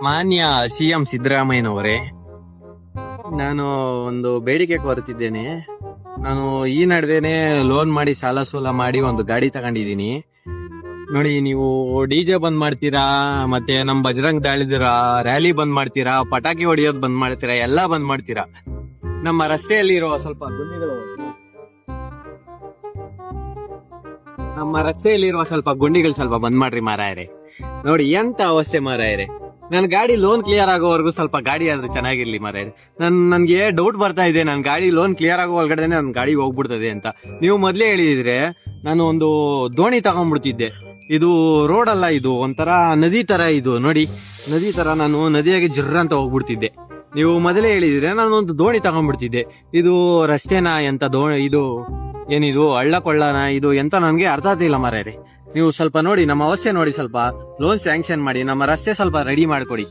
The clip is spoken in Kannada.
ಮಾನ್ಯ ಸಿಎಂ ಸಿದ್ದರಾಮಯ್ಯನವರೇ, ನಾನು ಒಂದು ಬೇಡಿಕೆ ಕೋರುತ್ತಿದ್ದೇನೆ. ನಾನು ಈ ನಡುವೆನೆ ಲೋನ್ ಮಾಡಿ ಸಾಲ ಸೂಲ ಮಾಡಿ ಒಂದು ಗಾಡಿ ತಗೊಂಡಿದ್ದೀನಿ. ನೋಡಿ, ನೀವು ಡಿಜೆ ಬಂದ್ ಮಾಡ್ತೀರಾ, ಮತ್ತೆ ನಮ್ ಬಜರಂಗ್ ದಾಳಿದಿರಾ, ರ್ಯಾಲಿ ಬಂದ್ ಮಾಡ್ತೀರಾ, ಪಟಾಕಿ ಹೊಡಿಯೋದ್ ಬಂದ್ ಮಾಡ್ತೀರಾ, ಎಲ್ಲಾ ಬಂದ್ ಮಾಡ್ತೀರಾ. ನಮ್ಮ ರಸ್ತೆಯಲ್ಲಿರುವ ಸ್ವಲ್ಪ ಗುಂಡಿಗಳು ಸ್ವಲ್ಪ ಬಂದ್ ಮಾಡ್ರಿ ಮಾರಾಯರೆ. ನೋಡಿ ಎಂತ ಅವಸ್ಥೆ ಮಾರಾಯರೆ. ನನ್ ಗಾಡಿ ಲೋನ್ ಕ್ಲಿಯರ್ ಆಗೋವರೆಗೂ ಸ್ವಲ್ಪ ಗಾಡಿ ಆದ್ರೆ ಚೆನ್ನಾಗಿರ್ಲಿ ಮಾರಾಯರೆ. ನನ್ಗೆ ಡೌಟ್ ಬರ್ತಾ ಇದೆ, ನನ್ ಗಾಡಿ ಲೋನ್ ಕ್ಲಿಯರ್ ಆಗೋ ಒಳಗಡೆ ನನ್ ಗಾಡಿ ಹೋಗ್ಬಿಡ್ತದೆ ಅಂತ. ನೀವು ಮೊದ್ಲೇ ಹೇಳಿದ್ರೆ ನಾನು ಒಂದು ದೋಣಿ ತಗೊಂಡ್ಬಿಡ್ತಿದ್ದೆ. ಇದು ರೋಡ್ ಅಲ್ಲ, ಇದು ಒಂಥರ ನದಿ ತರ. ಇದು ನೋಡಿ, ನದಿ ತರ. ನಾನು ನದಿಯಾಗಿ ಜರ್ರ ಅಂತ ಹೋಗ್ಬಿಡ್ತಿದ್ದೆ. ನೀವು ಮೊದಲೇ ಹೇಳಿದ್ರೆ ನಾನು ಒಂದು ದೋಣಿ ತಗೊಂಡ್ಬಿಡ್ತಿದ್ದೆ. ಇದು ರಸ್ತೆನಾ ಎಂತ ಇದು ಏನಿದು ಹಳ್ಳ ಕೊಳ್ಳನ ಇದು ಎಂತ ನನ್ಗೆ ಅರ್ಥ ಆಗ್ತಿಲ್ಲ ಮಾರಾಯರೆ. ನೀವು ಸ್ವಲ್ಪ ನೋಡಿ, ನಮ್ಮ ಅವಸ್ಥೆ ನೋಡಿ, ಸ್ವಲ್ಪ ಲೋನ್ ಸ್ಯಾಂಕ್ಷನ್ ಮಾಡಿ, ನಮ್ಮ ರಸ್ತೆ ಸ್ವಲ್ಪ ರೆಡಿ ಮಾಡಿಕೊಡಿ.